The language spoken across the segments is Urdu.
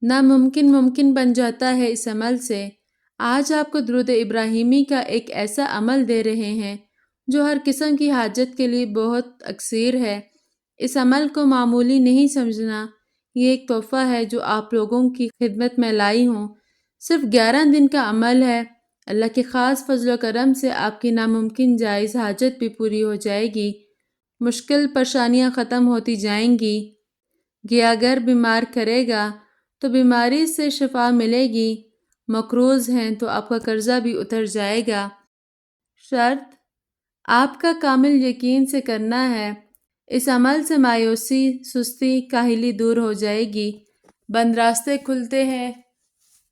ناممکن ممکن بن جاتا ہے اس عمل سے۔ آج آپ کو درود ابراہیمی کا ایک ایسا عمل دے رہے ہیں جو ہر قسم کی حاجت کے لیے بہت اکثیر ہے۔ اس عمل کو معمولی نہیں سمجھنا، یہ ایک تحفہ ہے جو آپ لوگوں کی خدمت میں لائی ہوں۔ صرف 11 دن کا عمل ہے۔ اللہ کے خاص فضل و کرم سے آپ کی ناممکن جائز حاجت بھی پوری ہو جائے گی، مشکل پریشانیاں ختم ہوتی جائیں گی۔ یہ اگر بیمار کرے گا تو بیماری سے شفا ملے گی، مقروض ہیں تو آپ کا قرضہ بھی اتر جائے گا۔ شرط آپ کا کامل یقین سے کرنا ہے۔ اس عمل سے مایوسی، سستی، کاہلی دور ہو جائے گی، بند راستے کھلتے ہیں،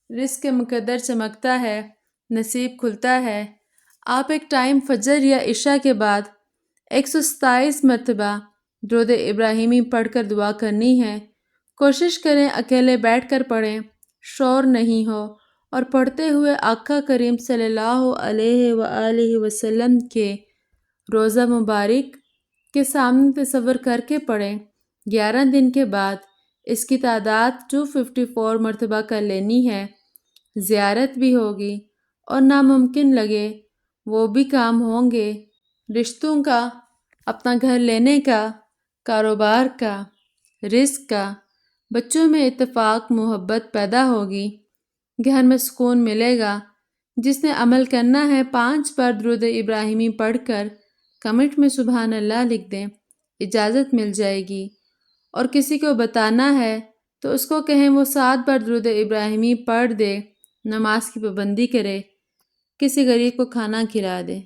رزق مقدر چمکتا ہے، نصیب کھلتا ہے۔ آپ ایک ٹائم فجر یا عشاء کے بعد 127 مرتبہ درود ابراہیمی پڑھ کر دعا کرنی ہے۔ کوشش کریں اکیلے بیٹھ کر پڑھیں، شور نہیں ہو، اور پڑھتے ہوئے آقا کریم صلی اللہ علیہ وآلہ وسلم کے روضہ مبارک کے سامنے تصور کر کے پڑھیں۔ 11 دن کے بعد اس کی تعداد 254 مرتبہ کر لینی ہے۔ زیارت بھی ہوگی اور ناممکن لگے وہ بھی کام ہوں گے، رشتوں کا، اپنا گھر لینے کا، کاروبار کا، رزق کا، بچوں میں اتفاق محبت پیدا ہوگی، گھر میں سکون ملے گا۔ جس نے عمل کرنا ہے 5 بار درود ابراہیمی پڑھ کر کمنٹ میں سبحان اللہ لکھ دیں، اجازت مل جائے گی۔ اور کسی کو بتانا ہے تو اس کو کہیں وہ 7 بار درود ابراہیمی پڑھ دے، نماز کی پابندی کرے، کسی غریب کو کھانا کھلا دے۔